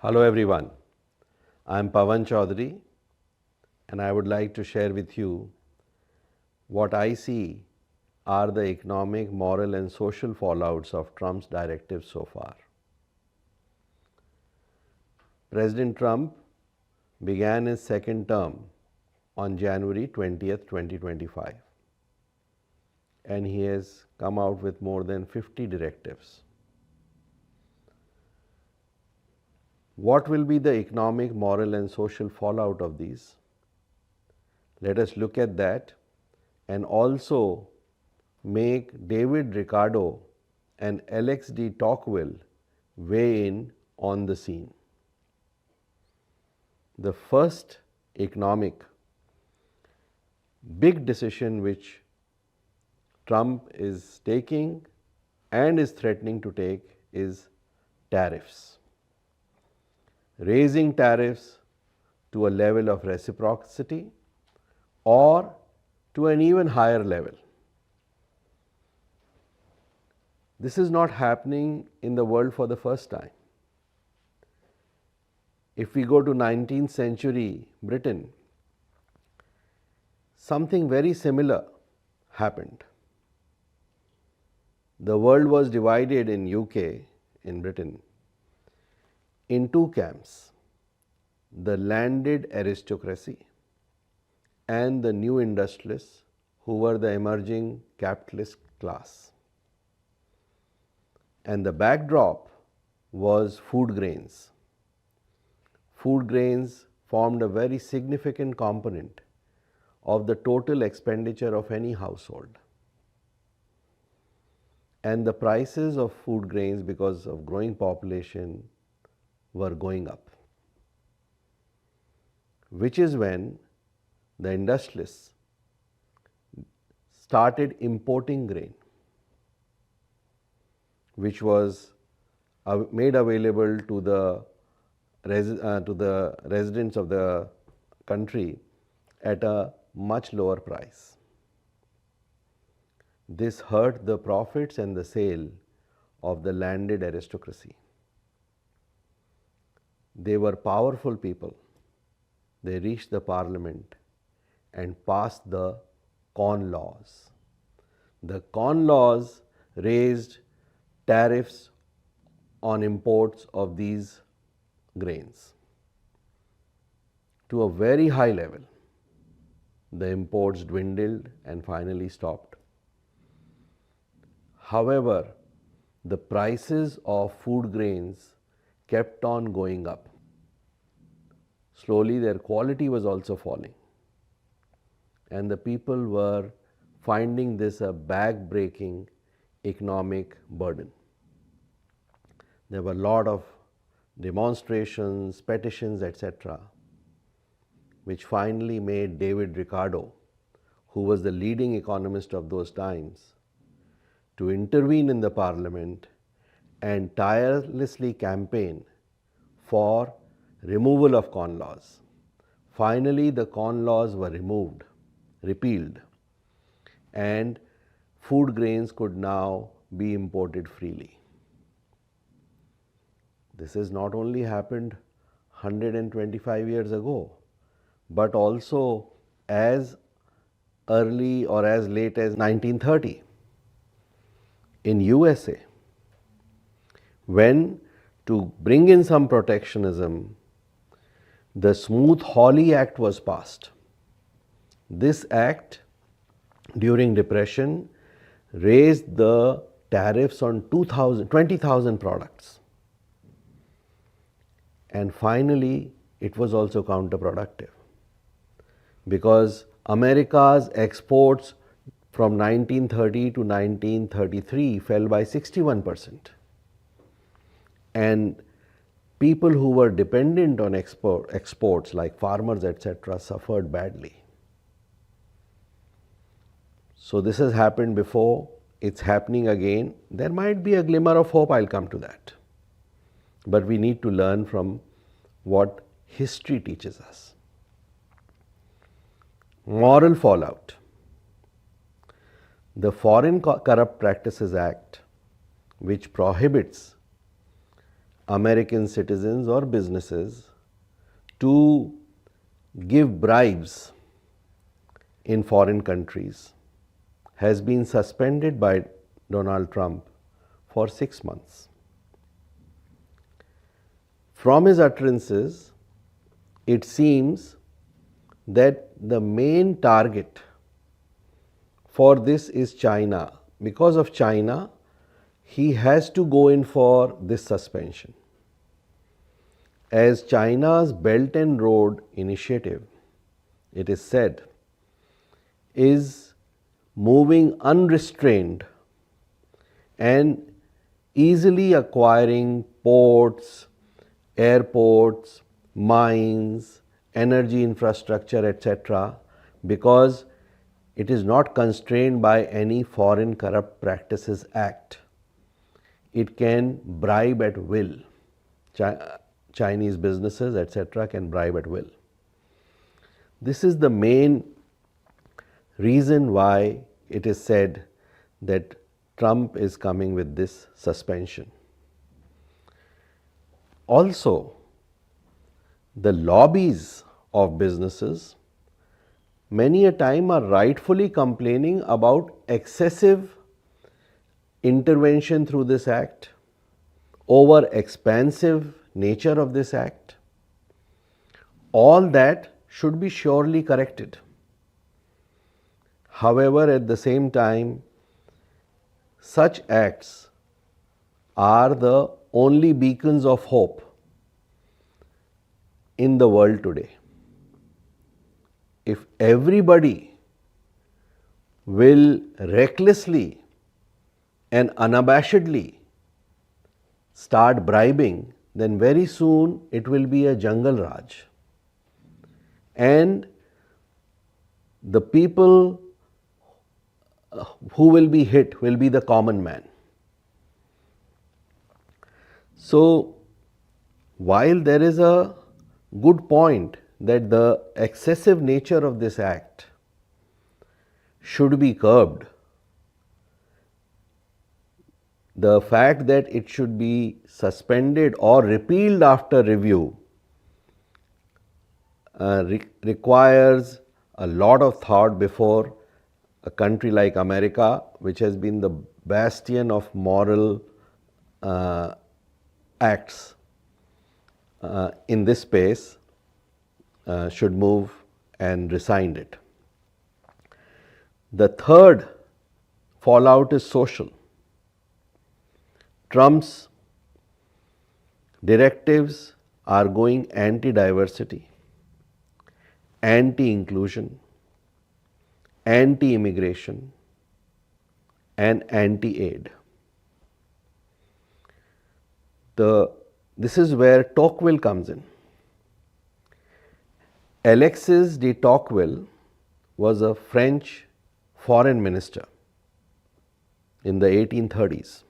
Hello everyone, I am Pavan Choudary and I would like to share with you what I see are the economic, moral and social fallouts of Trump's directives so far. President Trump began his second term on January 20th, 2025 and he has come out with more than 50 directives. What will be the economic, moral and social fallout of these? Let us look at that and also make David Ricardo and Alexis de Tocqueville weigh in on the scene. The first economic big decision which Trump is taking and is threatening to take is tariffs. Raising tariffs to a level of reciprocity or to an even higher level. This is not happening in the world for the first time. If we go to 19th century Britain, something very similar happened. The world was divided in UK, in Britain, in two camps, the landed aristocracy and the new industrialists who were the emerging capitalist class. And the backdrop was food grains. Food grains formed a very significant component of the total expenditure of any household. And the prices of food grains, because of growing population, were going up, which is when the industrialists started importing grain, which was made available to the residents of the country at a much lower price. This hurt the profits and the sale of the landed aristocracy. They were powerful people. They reached the parliament and passed the Corn Laws. The Corn Laws raised tariffs on imports of these grains to a very high level. The imports dwindled and finally stopped. However, the prices of food grains kept on going up. Slowly their quality was also falling and the people were finding this a back-breaking economic burden. There were a lot of demonstrations, petitions, etc., which finally made David Ricardo, who was the leading economist of those times, to intervene in the parliament and tirelessly campaign for removal of Corn Laws. Finally, the Corn Laws were repealed, and food grains could now be imported freely. This has not only happened 125 years ago, but also as early or as late as 1930 in USA, when to bring in some protectionism, the Smoot-Hawley Act was passed. This act during Depression raised the tariffs on 20,000 products. And finally, it was also counterproductive because America's exports from 1930 to 1933 fell by 61%. And people who were dependent on exports like farmers, etc., suffered badly. So this has happened before, it's happening again. There might be a glimmer of hope, I'll come to that. But we need to learn from what history teaches us. Moral fallout. The Foreign Corrupt Practices Act, which prohibits American citizens or businesses to give bribes in foreign countries has been suspended by Donald Trump for 6 months. From his utterances, it seems that the main target for this is China. Because of China, he has to go in for this suspension. As China's Belt and Road Initiative, it is said, is moving unrestrained and easily acquiring ports, airports, mines, energy infrastructure, etc., because it is not constrained by any Foreign Corrupt Practices Act. It can bribe at will. Chinese businesses, etc., can bribe at will. This is the main reason why it is said that Trump is coming with this suspension. Also, the lobbies of businesses many a time are rightfully complaining about excessive intervention through this act, over expansive nature of this act. All that should be surely corrected. However, at the same time, such acts are the only beacons of hope in the world today. If everybody will recklessly and unabashedly start bribing, then very soon it will be a jungle raj. And the people who will be hit will be the common man. So, while there is a good point that the excessive nature of this act should be curbed, the fact that it should be suspended or repealed after review requires a lot of thought before a country like America, which has been the bastion of moral acts in this space, should move and rescind it. The third fallout is social. Trump's directives are going anti-diversity, anti-inclusion, anti-immigration, and anti-aid. This is where Tocqueville comes in. Alexis de Tocqueville was a French foreign minister in the 1830s.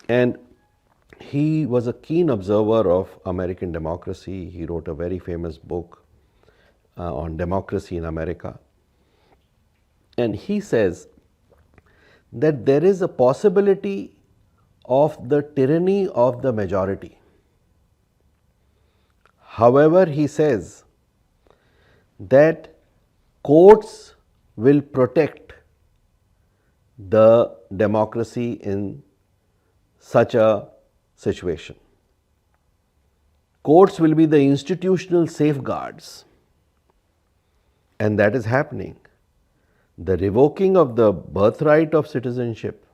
And he was a keen observer of American democracy. He wrote a very famous book on democracy in America. And he says that there is a possibility of the tyranny of the majority. However, he says that courts will protect the democracy in such a situation. Courts will be the institutional safeguards, and that is happening. The revoking of the birthright of citizenship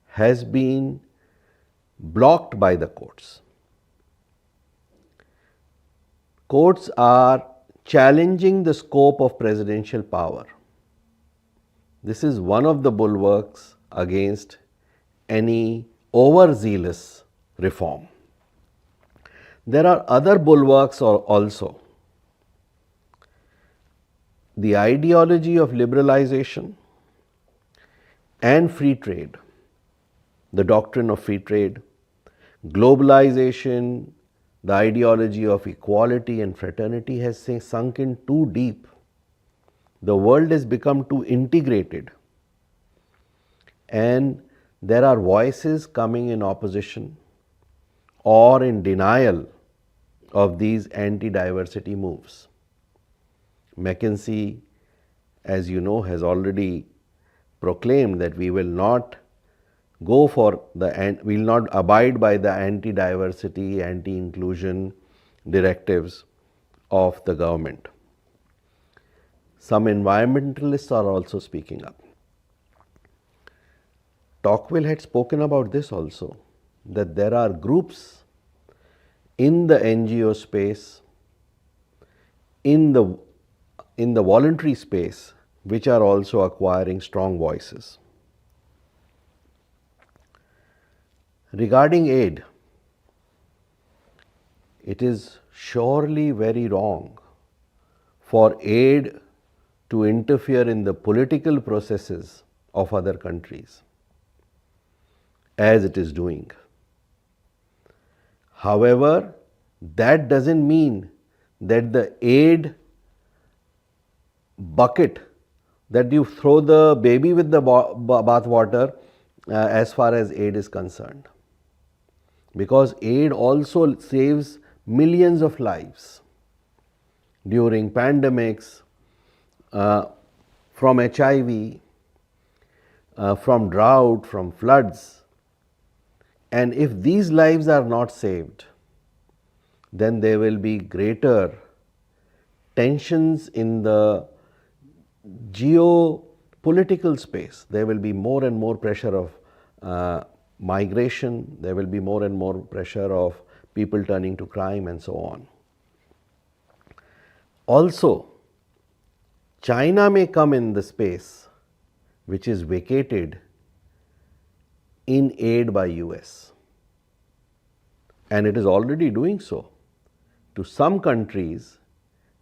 has been blocked by the courts. Courts are challenging the scope of presidential power. This is one of the bulwarks against any overzealous reform. There are other bulwarks also. The ideology of liberalization and free trade, the doctrine of free trade, globalization, the ideology of equality and fraternity has sunk in too deep. The world has become too integrated, and there are voices coming in opposition or in denial of these anti-diversity moves. McKinsey, as you know, has already proclaimed that we will not go for we will not abide by the anti-diversity, anti-inclusion directives of the government. Some environmentalists are also speaking up. Tocqueville had spoken about this also, that there are groups in the NGO space, in the voluntary space, which are also acquiring strong voices. Regarding aid, it is surely very wrong for aid to interfere in the political processes of other countries, as it is doing. However, that doesn't mean that the aid bucket, that you throw the baby with the bathwater as far as aid is concerned. Because aid also saves millions of lives during pandemics, from HIV, from drought, from floods. And if these lives are not saved, then there will be greater tensions in the geopolitical space. There will be more and more pressure of migration, there will be more and more pressure of people turning to crime and so on. Also, China may come in the space which is vacated in aid by US, and it is already doing so to some countries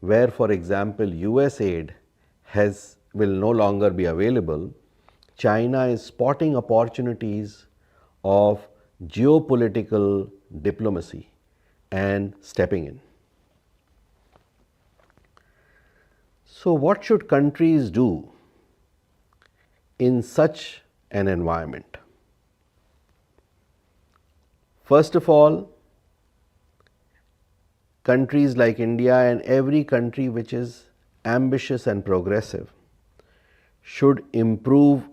where, for example, US aid will no longer be available. China is spotting opportunities of geopolitical diplomacy and stepping in. So what should countries do in such an environment? First of all, countries like India and every country which is ambitious and progressive should improve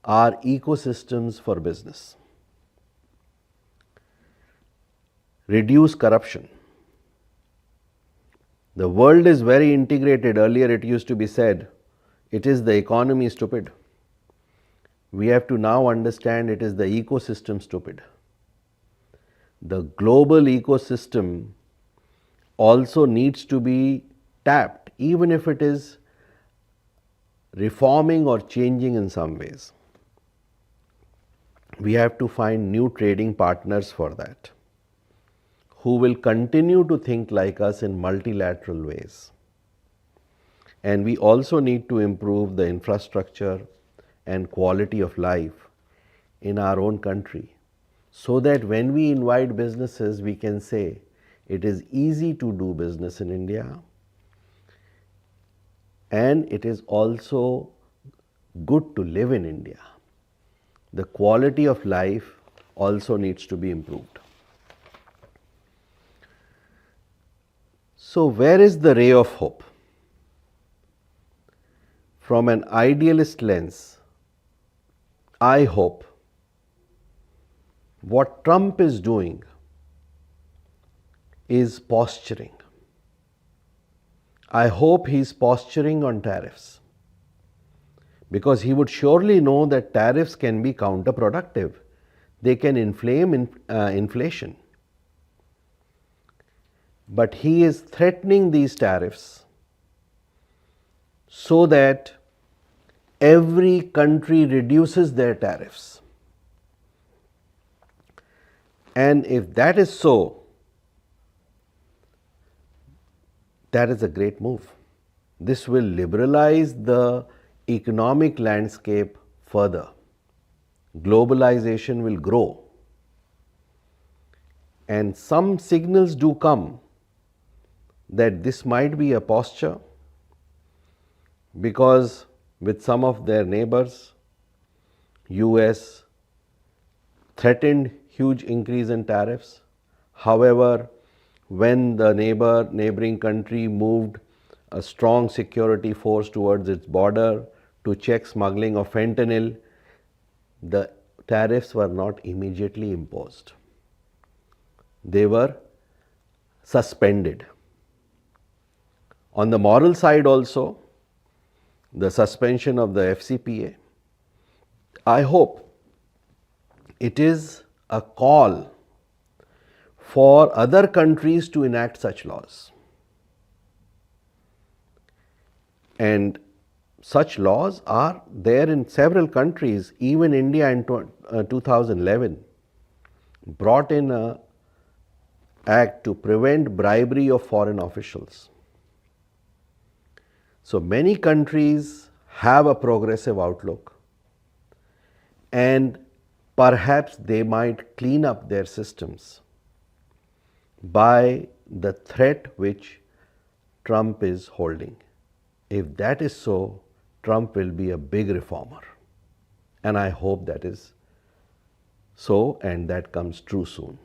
our ecosystems for business, reduce corruption. The world is very integrated. Earlier it used to be said, it is the economy stupid. We have to now understand it is the ecosystem stupid. The global ecosystem also needs to be tapped, even if it is reforming or changing in some ways. We have to find new trading partners for that, who will continue to think like us in multilateral ways. And we also need to improve the infrastructure and quality of life in our own country, so that when we invite businesses, we can say it is easy to do business in India, and it is also good to live in India. The quality of life also needs to be improved. So where is the ray of hope? From an idealist lens, I hope what Trump is doing is posturing. I hope he is posturing on tariffs, because he would surely know that tariffs can be counterproductive. They can inflame inflation. But he is threatening these tariffs so that every country reduces their tariffs. And if that is so, that is a great move. This will liberalize the economic landscape further. Globalization will grow. And some signals do come that this might be a posture, because with some of their neighbors, US, threatened huge increase in tariffs. However, when the neighboring country moved a strong security force towards its border to check smuggling of fentanyl, the tariffs were not immediately imposed. They were suspended. On the moral side also, the suspension of the FCPA, I hope it is a call for other countries to enact such laws. And such laws are there in several countries. Even India in 2011 brought in an act to prevent bribery of foreign officials. So many countries have a progressive outlook, and perhaps they might clean up their systems by the threat which Trump is holding. If that is so, Trump will be a big reformer, and I hope that is so and that comes true soon.